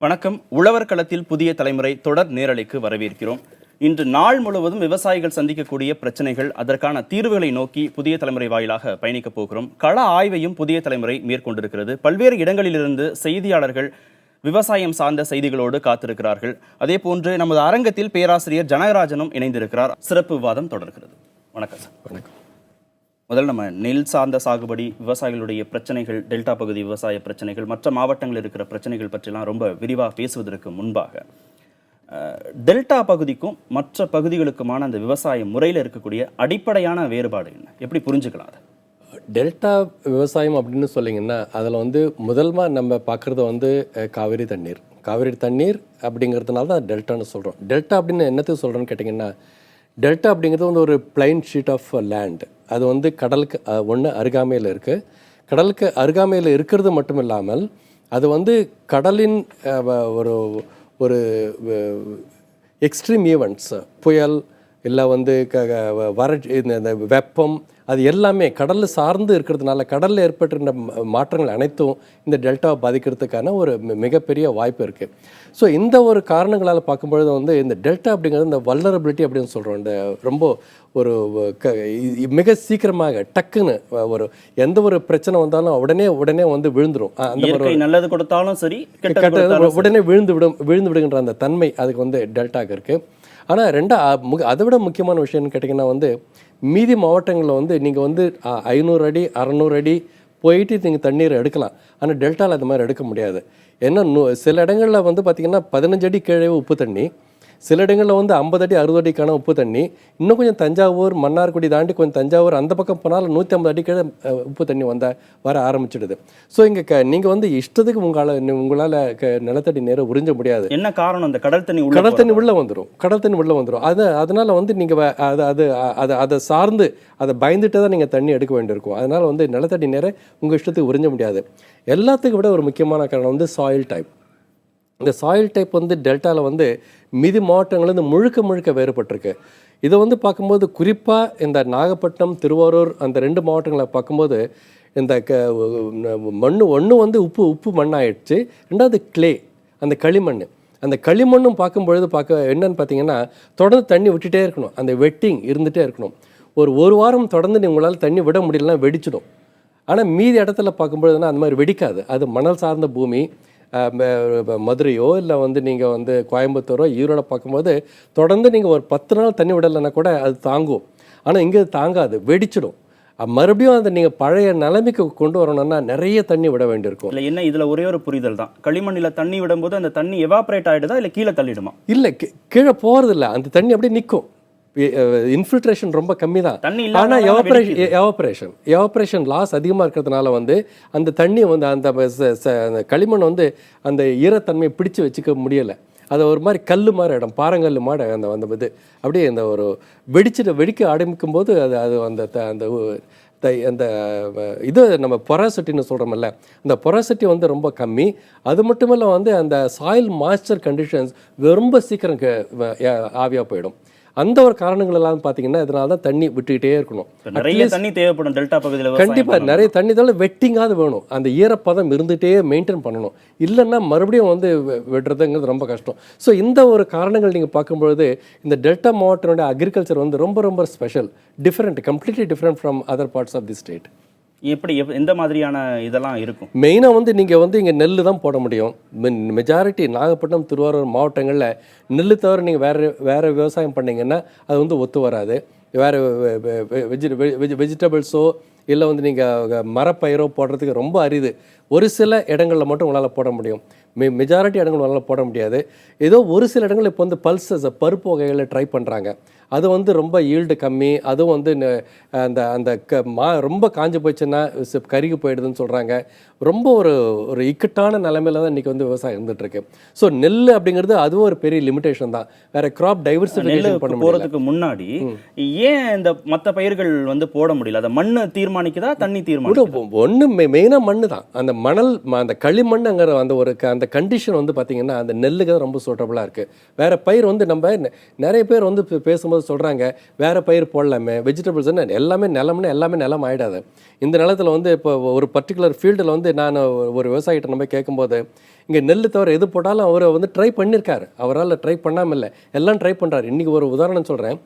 வணக்கம். உழவர் களத்தில் புதிய தலைமுறை தொடர் நேரலைக்கு வரவேற்கிறோம். இன்று நாள் முழுவதும் விவசாயிகள் சந்திக்கக்கூடிய பிரச்சனைகள், அதற்கான தீர்வுகளை நோக்கி புதிய தலைமுறை வாயிலாக பயணிக்கப் போகிறோம். கள ஆய்வையும் புதிய தலைமுறை மேற்கொண்டிருக்கிறது. பல்வேறு இடங்களிலிருந்து செய்தியாளர்கள் விவசாயம் சார்ந்த செய்திகளோடு காத்திருக்கிறார்கள். அதே போன்று நமது அரங்கத்தில் பேராசிரியர் ஜனகராஜனும் இணைந்திருக்கிறார். சிறப்பு விவாதம் தொடர்கிறது. வணக்கம் சார். வணக்கம். முதல்ல நம்ம நெல் சார்ந்த சாகுபடி, விவசாயிகளுடைய பிரச்சனைகள், டெல்டா பகுதி விவசாய பிரச்சனைகள், மற்ற மாவட்டங்களில் இருக்கிற பிரச்சனைகள் பற்றிலாம் ரொம்ப விரிவாக பேசுவதற்கு முன்பாக டெல்டா பகுதிக்கும் மற்ற பகுதிகளுக்குமான அந்த விவசாய முறையில் இருக்கக்கூடிய அடிப்படையான வேறுபாடு என்ன, எப்படி புரிஞ்சுக்கலாம் அதை? டெல்டா விவசாயம் அப்படின்னு சொல்லிங்கன்னா அதில் முதல்மா நம்ம பார்க்குறது காவிரி தண்ணீர். காவிரி தண்ணீர் அப்படிங்கிறதுனால தான் டெல்டான்னு சொல்கிறோம். டெல்டா அப்படின்னு என்னத்துக்கு சொல்கிறோன்னு கேட்டிங்கன்னா, டெல்டா அப்படிங்கிறது ஒரு பிளைன் ஷீட் ஆஃப் லேண்ட். அது கடலுக்கு ஒன்று அருகாமையில் இருக்குது. கடலுக்கு அருகாமையில் இருக்கிறது மட்டும் இல்லாமல் அது கடலின் ஒரு ஒரு எக்ஸ்ட்ரீம் ஈவெண்ட்ஸ், புயல் இல்லை வறட்சி, இந்த வெப்பம், அது எல்லாமே கடலில் சார்ந்து இருக்கிறதுனால கடலில் ஏற்பட்டிருந்த மாற்றங்கள் அனைத்தும் இந்த டெல்டாவை பாதிக்கிறதுக்கான ஒரு மிகப்பெரிய வாய்ப்பு இருக்குது. ஸோ இந்த ஒரு காரணங்களால் பார்க்கும்பொழுது இந்த டெல்டா அப்படிங்கிறது இந்த வல்னரபிலிட்டி அப்படின்னு சொல்கிறோம். இந்த ரொம்ப ஒரு மிக சீக்கிரமாக டக்குன்னு எந்த ஒரு பிரச்சனை வந்தாலும் உடனே விழுந்துடும். அந்த ஒரு நல்லது கொடுத்தாலும் சரி, உடனே விழுந்து விடுகின்ற அந்த தன்மை அதுக்கு டெல்டாக்கு இருக்குது. ஆனால் அதை விட முக்கியமான விஷயம்னு கேட்டிங்கன்னா, மீதி மாவட்டங்களில் நீங்கள் 500 அடி 600 அடி போயிட்டு நீங்கள் தண்ணீர் எடுக்கலாம். ஆனால் டெல்டாவில் அது மாதிரி எடுக்க முடியாது. ஏன்னா சில இடங்களில் பார்த்திங்கன்னா 15 அடி கீழே உப்பு தண்ணி, சில இடங்களில் 50 அடி 60 அடிக்கான உப்பு தண்ணி, இன்னும் கொஞ்சம் தஞ்சாவூர் மன்னார்குடி தாண்டி கொஞ்சம் தஞ்சாவூர் அந்த பக்கம் போனாலும் 150 அடி கீழே உப்பு தண்ணி வர ஆரம்பிச்சிடுது. ஸோ இங்கே நீங்கள் இஷ்டத்துக்கு உங்களால் நிலத்தடி நீரை உறிஞ்ச முடியாது. என்ன காரணம்? அந்த கடல் தண்ணி உள்ளே வந்துடும். அதனால் நீங்கள் அதை சார்ந்து அதை பயந்துட்டு தான் நீங்கள் தண்ணி எடுக்க வேண்டியிருக்கும். அதனால் நிலத்தடி நீரை உங்கள் இஷ்டத்துக்கு உறிஞ்ச முடியாது. எல்லாத்துக்கும் விட ஒரு முக்கியமான காரணம் சாயில் டைப். இந்த சாயில் டைப் டெல்டாவில் மீதி மாவட்டங்கள் முழுக்க வேறுபட்டிருக்கு. இதை பார்க்கும்போது குறிப்பாக இந்த நாகப்பட்டினம், திருவாரூர் அந்த 2 மாவட்டங்களை பார்க்கும்போது இந்த மண் உப்பு மண்ணாயிடுச்சு. ரெண்டாவது கிளே, அந்த களிமண். அந்த களிமண்ணும் பார்க்கும்பொழுது என்னன்னு பார்த்தீங்கன்னா, தொடர்ந்து தண்ணி விட்டுட்டே இருக்கணும். அந்த வெட்டிங் இருந்துகிட்டே இருக்கணும். ஒரு வாரம் தொடர்ந்து உங்களால் தண்ணி விட முடியலன்னா வெடிச்சிடும். ஆனால் மீதி இடத்துல பார்க்கும்பொழுதுனா அந்த மாதிரி வெடிக்காது. அது மணல் சார்ந்த பூமி. மதுரையோ இல்லை நீங்கள் கோயம்புத்தூரோ ஈரோட பார்க்கும்போது தொடர்ந்து நீங்கள் ஒரு 10 நாள் தண்ணி விடலைன்னா கூட அது தாங்கும். ஆனால் இங்கே தாங்காது, வெடிச்சிடும். மறுபடியும் அதை நீங்கள் பழைய நிலைமைக்கு கொண்டு வரணும்னா நிறைய தண்ணி விட வேண்டியிருக்கும். இல்லை, என்ன இதில் ஒரே ஒரு புரிதல் தான், களிமண்ணில் தண்ணி விடும்போது அந்த தண்ணி எவாப்ரேட் ஆகிடுதா இல்லை கீழே தள்ளிடுமா? இல்லை, கீழே போகிறதில்ல. அந்த தண்ணி அப்படியே நிற்கும். இன்ஃபில்ட்ரேஷன் ரொம்ப கம்மி தான். ஆனால் எவாப்ரேஷன் லாஸ் அதிகமாக இருக்கிறதுனால அந்த தண்ணி அந்த களிமண் அந்த ஈரத்தன்மையை பிடிச்சு வச்சுக்க முடியலை. அது ஒரு மாதிரி கல் மாதிரி இடம், பாறங்கல் மாதிரி அந்த இது அப்படியே இந்த ஒரு வெடிக்க ஆரம்பிக்கும் போது அது அந்த இது நம்ம பொராசிட்டின்னு சொல்கிறோம்ல, அந்த பொராசிட்டி ரொம்ப கம்மி. அது மட்டும் இல்லை அந்த சாயில் மாய்ஸ்சர் கண்டிஷன்ஸ் ரொம்ப சீக்கிரம் ஆவியாக போயிடும். அந்த ஒரு காரணங்கள் எல்லாம் பார்த்தீங்கன்னா இதனால தான் தண்ணி விட்டுக்கிட்டே இருக்கணும். நிறைய தண்ணி தேவைப்படும் டெல்டா பகுதியில். கண்டிப்பாக நிறைய தண்ணி தான், வெட்டிங்காவது வேணும். அந்த ஈரப்பதம் இருந்துகிட்டே மெயின்டைன் பண்ணணும். இல்லைன்னா மறுபடியும் விடுறதுங்கிறது ரொம்ப கஷ்டம். ஸோ இந்த ஒரு காரணங்கள் நீங்கள் பார்க்கும்பொழுது இந்த டெல்டா மாவட்டத்தினுடைய அக்ரிகல்ச்சர் ரொம்ப special, completely different from other parts of the state. எப்படி எந்த மாதிரியான இதெல்லாம் இருக்கும்? மெயினாக நீங்கள் இங்கே நெல் தான் போட முடியும். மெஜாரிட்டி நாகப்பட்டினம், திருவாரூர் மாவட்டங்களில் நெல் தவிர நீங்கள் வேறு விவசாயம் பண்ணிங்கன்னா அது ஒத்து வராது. வேறு வெஜிடபிள்ஸோ இல்லை நீங்கள் மரப்பயிரோ போடுறதுக்கு ரொம்ப அரிது. ஒரு சில இடங்களில் மட்டும் உங்களால் போட முடியும். மெஜாரிட்டி இடங்கள் உங்களால் போட முடியாது. ஏதோ ஒரு சில இடங்கள் இப்போ பல்சஸ், பருப்பு வகைகளை ட்ரை பண்ணுறாங்க. அது ரொம்ப ஈல்டு கம்மி. அதுவும் அந்த ரொம்ப காஞ்சு போயிடுச்சுன்னா கருகி போயிடுதுன்னு சொல்கிறாங்க. ரொம்ப ஒரு இக்கட்டான நிலைமையில தான் இன்றைக்கி விவசாயம் இருந்துகிட்ருக்கு. ஸோ நெல் அப்படிங்கிறது அதுவும் ஒரு பெரிய லிமிடேஷன் தான். வேறு கிராப் டைவர்சிஃபிகேஷன் பண்ண போகிறதுக்கு முன்னாடி ஏன் இந்த மற்ற பயிர்கள் போட முடியல? அதை மண் தீர்மானிக்குதா, தண்ணி தீர்மானிக்குதா? ஒன்று மெயினாக மண் தான். அந்த மணல், அந்த களிமண்ணுங்கிற அந்த கண்டிஷன் பார்த்தீங்கன்னா அந்த நெல்லுக்கு தான் ரொம்ப சூட்டபுளாக இருக்குது. வேறு பயிர் நம்ம நிறைய பேர் பேசும்போது பேசும்போது சொல்கிறாங்க வேறு பயிர் போடலாமே வெஜிடபிள்ஸ்ன்னு எல்லாமே நிலம்னு எல்லாமே நிலம் ஆகிடாது. இந்த நிலத்தில் வந்து இப்போ ஒரு பர்டிகுலர் ஃபீல்டில் வந்து நான் ஒரு விவசாயிகிட்ட நம்ம கேட்கும்போது இங்கே நெல் தவிர எது போட்டாலும் அவர் வந்து ட்ரை பண்ணியிருக்காரு, அவரால் ட்ரை பண்ணாமல் இல்லை, எல்லாம் ட்ரை பண்ணுறாரு. இன்றைக்கி ஒரு உதாரணம் சொல்கிறேன்.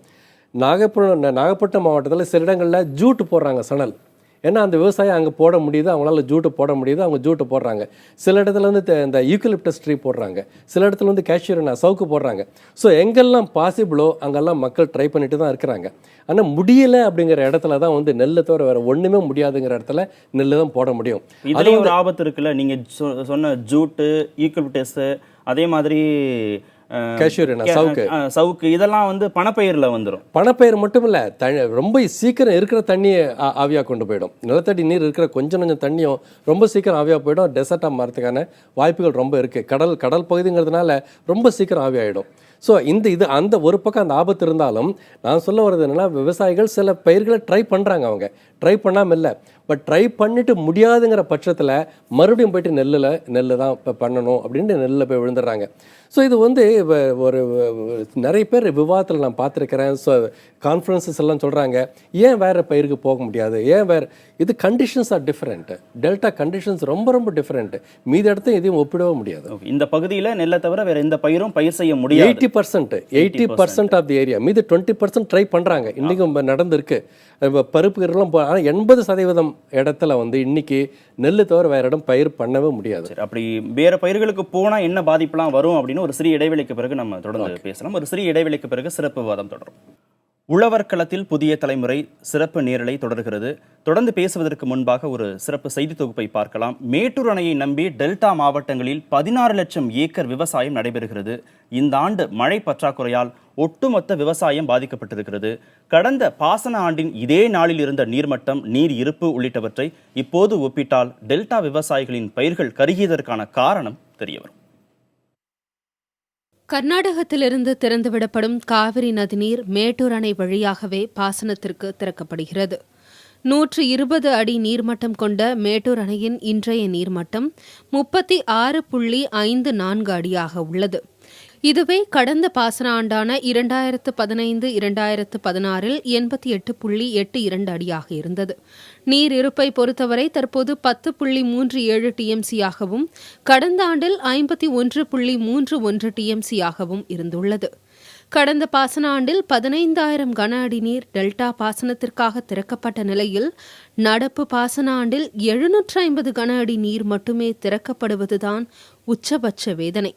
நாகப்பட்டினம் மாவட்டத்தில் சில இடங்களில் ஜூட்டு போடுறாங்க, சணல். ஏன்னா அந்த விவசாயம் அங்கே போட முடியுது, அவங்களால ஜூட்டு போட முடியுது, அவங்க ஜூட்டு போடுறாங்க. சில இடத்துல வந்து இந்த யூக்கலிப்டஸ் ட்ரீ போடுறாங்க, சில இடத்துல வந்து கேஷ்யூரினா சவுக்கு போடுறாங்க. ஸோ எங்கெல்லாம் பாசிபிளோ அங்கெல்லாம் மக்கள் ட்ரை பண்ணிட்டு தான் இருக்கிறாங்க. ஆனால் முடியலை அப்படிங்கிற இடத்துல தான் வந்து நெல்லை தவிர வேறு ஒன்றுமே முடியாதுங்கிற இடத்துல நெல் தான் போட முடியும். அதுலேயும் ஒரு ஆபத்து இருக்குல்ல, நீங்கள் சொன்ன ஜூட்டு, யூக்கலிப்டஸ், அதே மாதிரி கேஷ்யூரினா சவுக்கு, இதெல்லாம் வந்து பணப்பயிரில் வந்துடும். பணப்பயிர் மட்டும் இல்லை, ரொம்ப சீக்கிரம் இருக்கிற தண்ணியை ஆவியாக கொண்டு போயிடும். நிலத்தடி நீர் இருக்கிற கொஞ்சம் தண்ணியும் ரொம்ப சீக்கிரம் ஆவியாக போயிடும். டெசர்ட்டாக மாறதுக்கான வாய்ப்புகள் ரொம்ப இருக்குது. கடல் பகுதிங்கிறதுனால ரொம்ப சீக்கிரம் ஆவியாகிடும். ஸோ இது அந்த ஒரு பக்கம் அந்த ஆபத்து இருந்தாலும் நான் சொல்ல வர்றது என்னென்னா, விவசாயிகள் சில பயிர்களை ட்ரை பண்ணுறாங்க. அவங்க ட்ரை பண்ணாமல் இல்லை, பட் ட்ரை பண்ணிட்டு முடியாதுங்கிற பட்சத்தில் மறுபடியும் போயிட்டு நெல் தான் இப்போ பண்ணணும் அப்படின்ட்டு நெல்லில் போய் விழுந்துடுறாங்க. ஸோ இது வந்து ஒரு நிறைய பேர் விவாதத்தில் நான் பார்த்துருக்கிறேன். ஸோ கான்ஃபரன்சஸ் எல்லாம் சொல்கிறாங்க, ஏன் வேறு பயிருக்கு போக முடியாது, ஏன் வேறு, இது conditions are different. Delta conditions ரொம்ப ரொம்ப டிஃப்ரெண்ட். மீதி இடத்த எதையும் ஒப்பிடவே முடியாது. இந்த பகுதியில் நெல்லை தவிர வேறு எந்த பயிரும் பயிர் செய்ய முடியாது. 80% ஆஃப் தி ஏரியா, மீது 20% ட்ரை பண்ணுறாங்க. இன்றைக்கும் நடந்திருக்கு. பருப்புலாம் ஆனால் 80% இடத்துல வந்து இன்னைக்கு நெல் தவிர வேற இடம் பயிர் பண்ணவே முடியாது. அப்படி வேற பயிர்களுக்கு போனால் என்ன பாதிப்புலாம் வரும் அப்படின்னு ஒரு சிறிய இடைவெளிக்கு பிறகு நம்ம தொடர்ந்து பேசலாம். ஒரு சிறிய இடைவெளிக்கு பிறகு சிறப்பு விவாதம் தொடரும். உழவர் களத்தில் புதிய தலைமுறை சிறப்பு நேரலை தொடர்கிறது. தொடர்ந்து பேசுவதற்கு முன்பாக ஒரு சிறப்பு செய்தி தொகுப்பை பார்க்கலாம். மேட்டூர் அணையை நம்பி டெல்டா மாவட்டங்களில் 16 லட்சம் ஏக்கர் விவசாயம் நடைபெறுகிறது. இந்த ஆண்டு மழை பற்றாக்குறையால் ஒட்டுமொத்த விவசாயம் பாதிக்கப்பட்டிருக்கிறது. கடந்த பாசன ஆண்டின் இதே நாளில் இருந்த நீர்மட்டம், நீர் இருப்பு உள்ளிட்டவற்றை இப்போது ஒப்பிட்டால் டெல்டா விவசாயிகளின் பயிர்கள் கருகியதற்கான காரணம் தெரியவரும். கர்நாடகத்திலிருந்து திறந்துவிடப்படும் காவிரி நதிநீர் மேட்டூர் அணை வழியாகவே பாசனத்திற்கு திறக்கப்படுகிறது. 120 அடி நீர்மட்டம் கொண்ட மேட்டூர் அணையின் இன்றைய நீர்மட்டம் 36.54 அடியாக உள்ளது. இதுவே கடந்த பாசன ஆண்டான 2015-2016 88.82 அடியாக இருந்தது. நீர் இருப்பை பொறுத்தவரை தற்போது 10.37 டிஎம்சியாகவும் கடந்த ஆண்டில் 51.31 டிஎம்சியாகவும் இருந்துள்ளது. கடந்த பாசன ஆண்டில் 15,000 கன அடி நீர் டெல்டா பாசனத்திற்காக திறக்கப்பட்ட நிலையில் நடப்பு பாசன ஆண்டில் 750 கன அடி நீர் மட்டுமே திறக்கப்படுவதுதான் உச்சபட்ச வேதனை.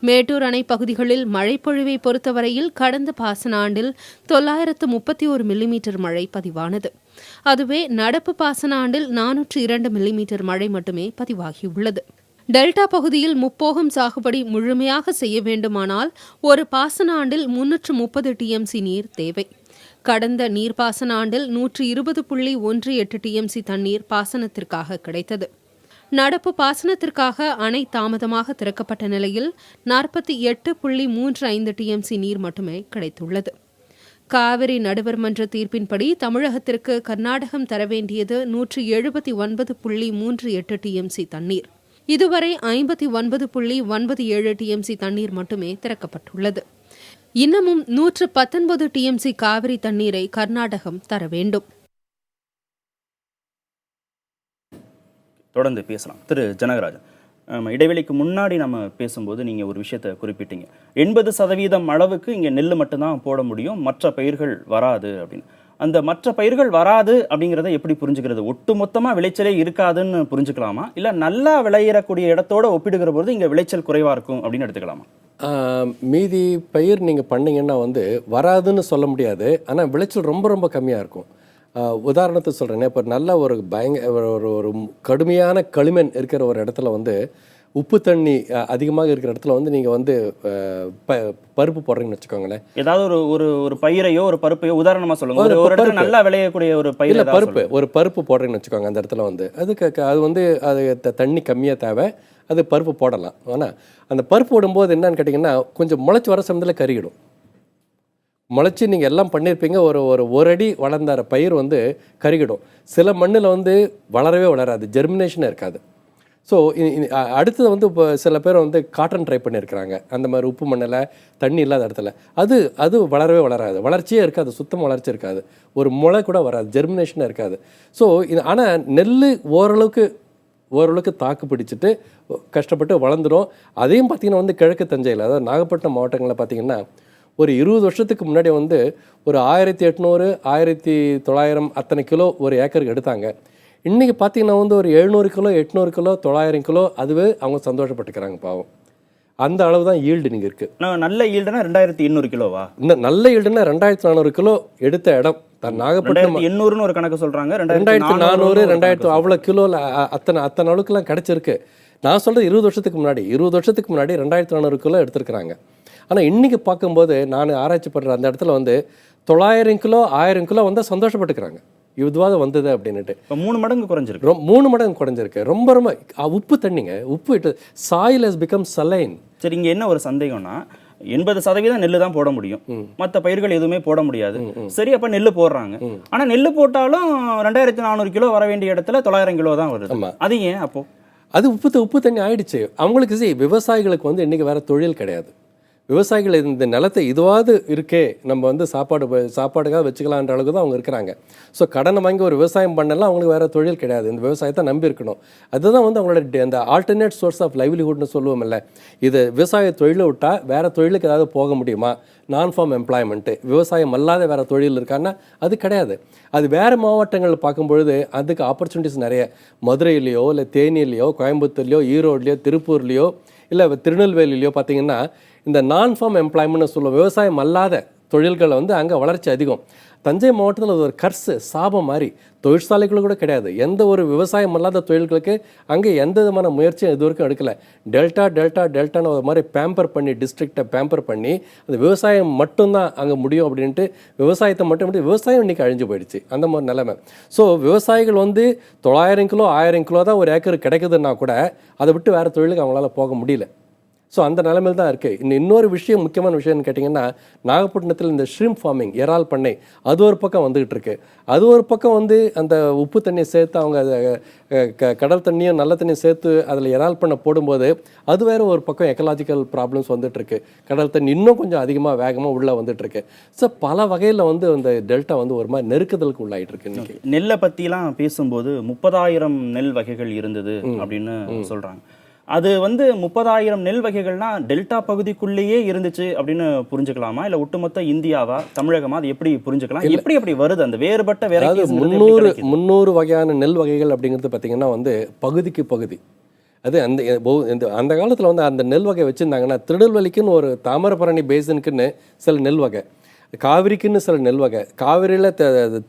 மேட்டூர் அணை பகுதிகளில் மழைப்பொழிவை பொறுத்தவரையில் கடந்த பாசன ஆண்டில் 931 மில்லிமீட்டர் மழை பதிவானது. அதுவே நடப்பு பாசன ஆண்டில் 402 மில்லிமீட்டர் மழை மட்டுமே பதிவாகியுள்ளது. டெல்டா பகுதியில் முப்போகம் சாகுபடி முழுமையாக செய்ய வேண்டுமானால் ஒரு பாசன ஆண்டில் 330 டிஎம்சி நீர் தேவை. கடந்த நீர்ப்பாசன ஆண்டில் 120.18 டிஎம்சி தண்ணீர் பாசனத்திற்காக கிடைத்தது. நடப்பு பாசனத்திற்காக அணை தாமதமாக திறக்கப்பட்ட நிலையில் 48.35 டிஎம்சி நீர் மட்டுமே கிடைத்துள்ளது. காவிரி நடுவர் மன்ற தீர்ப்பின்படி தமிழகத்திற்கு கர்நாடகம் தர வேண்டியது 179.38 டிஎம்சி தண்ணீர். இதுவரை 59.97 டிஎம்சி தண்ணீர் மட்டுமே திறக்கப்பட்டுள்ளது. இன்னமும் 119 டிஎம்சி காவிரி தண்ணீரை கர்நாடகம் தர வேண்டும். தொடர்ந்து பேசலாம். திரு ஜனகராஜன், இடைவெளிக்கு முன்னாடி நம்ம பேசும்போது நீங்கள் ஒரு விஷயத்தை குறிப்பிட்டீங்க, 80% அளவுக்கு இங்கே நெல் மட்டும்தான் போட முடியும், மற்ற பயிர்கள் வராது அப்படின்னு. அந்த மற்ற பயிர்கள் வராது அப்படிங்கிறத எப்படி புரிஞ்சுக்கிறது? ஒட்டு மொத்தமாக விளைச்சலே இருக்காதுன்னு புரிஞ்சுக்கலாமா, இல்லை நல்லா விளையிறக்கூடிய இடத்தோட ஒப்பிடுகிற போது இங்கே விளைச்சல் குறைவாக இருக்கும் அப்படின்னு எடுத்துக்கலாமா? மீதி பயிர் நீங்கள் பண்ணிங்கன்னா வந்து வராதுன்னு சொல்ல முடியாது, ஆனால் விளைச்சல் ரொம்ப ரொம்ப கம்மியாக இருக்கும். உதாரணத்தை சொல்கிறேன். இப்போ நல்ல ஒரு ஒரு கடுமையான களிமண் இருக்கிற ஒரு இடத்துல வந்து உப்பு தண்ணி அதிகமாக இருக்கிற இடத்துல வந்து நீங்கள் வந்து பருப்பு போடுறீங்கன்னு வச்சுக்கோங்களேன். ஏதாவது ஒரு பயிரையோ ஒரு பருப்பையோ உதாரணமாக சொல்லுங்க. ஒரு இடத்துல நல்லா விளையக்கூடிய ஒரு பயிர், ஒரு பருப்பு போடுறீங்கன்னு வச்சுக்கோங்க. அந்த இடத்துல வந்து அது வந்து அது தண்ணி கம்மியாக தேவை, அது பருப்பு போடலாம். ஆனால் அந்த பருப்பு போடும்போது என்னன்னு கேட்டிங்கன்னா கொஞ்சம் முளைச்சி வர சமயத்தில் கருகிடும். முளைச்சி நீங்கள் எல்லாம் பண்ணியிருப்பீங்க, ஒரு அடி வளர்ந்த பயிர் வந்து கருகிடும். சில மண்ணில் வந்து வளரவே வளராது, ஜெர்மினேஷனே இருக்காது. ஸோ அடுத்தது வந்து இப்போ சில பேர் வந்து காட்டன் ட்ரை பண்ணியிருக்கிறாங்க, அந்த மாதிரி உப்பு மண்ணில் தண்ணி இல்லாத இடத்துல. அது வளரவே வளராது, வளர்ச்சியே இருக்காது, சுத்தமாக வளர்ச்சி இருக்காது, ஒரு முளை கூட வராது, ஜெர்மினேஷனே இருக்காது. ஸோ ஆனால் நெல் ஓரளவுக்கு தாக்கு பிடிச்சிட்டு கஷ்டப்பட்டு வளர்ந்துடும். அதையும் பார்த்திங்கன்னா வந்து கிழக்கு தஞ்சையில், அதாவது நாகப்பட்டினம் மாவட்டங்களில் பார்த்திங்கன்னா ஒரு 20 வருஷத்துக்கு முன்னாடி வந்து ஒரு 1800 1900 அத்தனை கிலோ ஒரு ஏக்கருக்கு எடுத்தாங்க. இன்றைக்கி பார்த்திங்கன்னா வந்து ஒரு 700 கிலோ 800 கிலோ 900 கிலோ அதுவே அவங்க சந்தோஷப்பட்டுக்கிறாங்க பாவம். அந்த அளவு தான் ஈல்டு நீங்கள் இருக்குது. நல்ல ஈல்டுனா 2800 கிலோவா? இன்னும் நல்ல ஈல்டுனா 2400 கிலோ எடுத்த இடம் நாகப்பட்டினம். 800ன்னு ஒரு கணக்கு சொல்கிறாங்க, 2400 2000 அவ்வளோ கிலோவில் அத்தனை அளவுக்குலாம் கிடச்சிருக்கு. நான் சொல்கிறது 20 வருஷத்துக்கு முன்னாடி 2400 கிலோ எடுத்துருக்குறாங்க. ஆனால் இன்றைக்கி பார்க்கும்போது நான் ஆராய்ச்சி பண்ணுற அந்த இடத்துல வந்து 900 கிலோ 1000 கிலோ வந்தால் சந்தோஷப்பட்டுக்கிறாங்க, இதுவாக வந்தது அப்படின்ட்டு. 3 மடங்கு குறைஞ்சிருக்கு. 3 மடங்கு குறைஞ்சிருக்கு. ரொம்ப உப்பு தண்ணிங்க, உப்பு சாயில் ஹஸ் பிகம் சலைன். சரி, இங்கே என்ன ஒரு சந்தேகம்னா 80% நெல்லு தான் போட முடியும், மற்ற பயிர்கள் எதுவுமே போட முடியாது. சரி, அப்ப நெல்லு போடுறாங்க. ஆனா நெல்லு போட்டாலும் 2400 கிலோ வர வேண்டிய இடத்துல 900 கிலோ தான் வருது. அது ஏன் அப்போ? அது உப்பு தண்ணி ஆயிடுச்சு அவங்களுக்கு. விவசாயிகளுக்கு வந்து இன்னைக்கு வேற தொழில் கிடையாது. விவசாயிகள் இந்த நிலத்தை இதுவாது இருக்கே, நம்ம வந்து சாப்பாடுக்காக வச்சுக்கலான்ற அளவுக்கு தான் அவங்க இருக்கிறாங்க. ஸோ கடனை வாங்கி ஒரு விவசாயம் பண்ணலாம், அவங்களுக்கு வேறு தொழில் கிடையாது, இந்த விவசாயத்தை நம்பி இருக்கணும். அதுதான் வந்து அவங்களோட அந்த ஆல்டர்னேட் சோர்ஸ் ஆஃப் லைவ்லிஹுட்னு சொல்லுவோம்ல. இது விவசாய தொழிலை விட்டால் வேறு தொழிலுக்கு ஏதாவது போக முடியுமா? நான் ஃபார்ம் எம்ப்ளாய்மெண்ட்டு, விவசாயம் அல்லாத வேறு தொழில் இருக்கான்னா அது கிடையாது. அது வேறு மாவட்டங்களில் பார்க்கும்பொழுது அதுக்கு ஆப்பர்ச்சுனிட்டிஸ் நிறைய. மதுரையிலையோ இல்லை தேனியிலையோ கோயம்புத்தூர்லையோ ஈரோட்லையோ திருப்பூர்லையோ இல்லை திருநெல்வேலியிலையோ பார்த்தீங்கன்னா இந்த நான் ஃபார்ம் எம்ப்ளாய்மெண்ட்னு சொல்லுவோம், விவசாயம் அல்லாத தொழில்களை வந்து அங்கே வளர்ச்சி அதிகம். தஞ்சை மாவட்டத்தில் அது ஒரு கர்ஸு சாபம் மாதிரி, தொழிற்சாலைகளும் கூட கிடையாது. எந்த ஒரு விவசாயம் அல்லாத தொழில்களுக்கு அங்கே எந்த விதமான முயற்சியும் இது வரைக்கும் எடுக்கலை. டெல்டான்னு ஒரு மாதிரி பேம்பர் பண்ணி, டிஸ்ட்ரிக்டை பேம்பர் பண்ணி அந்த விவசாயம் மட்டும்தான் அங்கே முடியும் அப்படின்ட்டு விவசாயத்தை மட்டும் விவசாயம் இன்றைக்கி அழிஞ்சு போயிடுச்சு, அந்த மாதிரி நிலைமை. ஸோ விவசாயிகள் வந்து 900 கிலோ 1000 கிலோ தான் ஒரு ஏக்கர் கிடைக்குதுன்னா கூட அதை விட்டு வேறு தொழிலுக்கு அவங்களால போக முடியல. ஸோ அந்த நிலைமையில் தான் இருக்குது. இன்னொரு விஷயம், முக்கியமான விஷயம்னு கேட்டிங்கன்னா, நாகப்பட்டினத்தில் இந்த ஷ்ரிம்ப் ஃபார்மிங், இறால் பண்ணை, அது ஒரு பக்கம் வந்துகிட்டு இருக்கு. அது ஒரு பக்கம் வந்து அந்த உப்பு தண்ணியை சேர்த்து அவங்க கடல் தண்ணியும் நல்ல தண்ணியும் சேர்த்து அதில் இறால் பண்ணை போடும்போது அது வேறு ஒரு பக்கம் எக்கலாஜிக்கல் ப்ராப்ளம்ஸ் வந்துட்டுருக்கு. கடல் தண்ணி இன்னும் கொஞ்சம் அதிகமாக வேகமாக உள்ளே வந்துட்டுருக்கு. ஸோ பல வகையில் வந்து அந்த டெல்டா வந்து ஒரு மாதிரி நெருக்குதலுக்கு உள்ளாயிட்டு இருக்கு. இன்னைக்கு நெல்லை பற்றிலாம் பேசும்போது 30,000 நெல் வகைகள் இருந்தது அப்படின்னு சொல்கிறாங்க. அது வந்து 30,000 நெல் வகைகள்னா டெல்டா பகுதிக்குள்ளேயே இருந்துச்சு அப்படின்னு புரிஞ்சுக்கலாமா, இல்லை ஒட்டுமொத்த இந்தியாவா, தமிழகமா, அது எப்படி புரிஞ்சுக்கலாம்? எப்படி அப்படி வருது அந்த வேறுபட்ட அதாவது 300 வகையான நெல் வகைகள் அப்படிங்கிறது பார்த்தீங்கன்னா வந்து பகுதிக்கு பகுதி. அது அந்த காலத்தில் வந்து அந்த நெல் வகை வச்சுருந்தாங்கன்னா, திருநெல்வேலிக்குன்னு ஒரு தாமிரபரணி பேசனுக்குன்னு சில நெல் வகை, காவிரிக்குன்னு சில நெல் வகை, காவிரியில்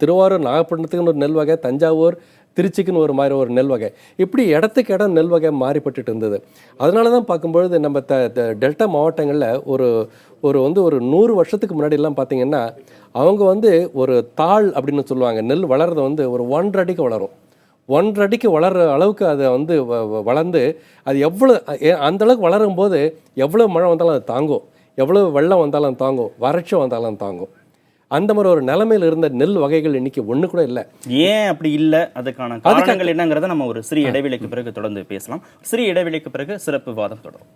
திருவாரூர் நாகப்பட்டினத்துக்குன்னு ஒரு நெல் வகை, தஞ்சாவூர் திருச்சிக்குன்னு ஒரு மாதிரி ஒரு நெல் வகை, இப்படி இடத்துக்கு இடம் நெல் வகை மாறிப்பட்டு இருந்தது. அதனால தான் பார்க்கும்பொழுது நம்ம டெல்டா மாவட்டங்களில் ஒரு 100 வருஷத்துக்கு முன்னாடிலாம் பார்த்திங்கன்னா அவங்க வந்து ஒரு தாள் அப்படின்னு சொல்லுவாங்க, நெல் வளர்றது வந்து ஒரு 1.5 அடிக்கு வளரும். 1.5 அடிக்கு வளர்கிற அளவுக்கு அதை வந்து வளர்ந்து அது எவ்வளோ அந்தளவுக்கு வளரும் போது எவ்வளோ மழை வந்தாலும் அது தாங்கும், எவ்வளோ வெள்ளம் வந்தாலும் தாங்கும், வறட்சி வந்தாலும் தாங்கும். அந்த மாதிரி ஒரு நிலைமையில் இருந்த நெல் வகைகள் இன்னைக்கு ஒன்று கூட இல்லை. ஏன் அப்படி இல்லை, அதுக்கான காரணங்கள் என்னங்கிறத நம்ம ஒரு சிறிய இடைவெளிக்கு பிறகு தொடர்ந்து பேசலாம். சிறிய இடைவெளிக்கு பிறகு சிறப்பு விவாதம் தொடரும்.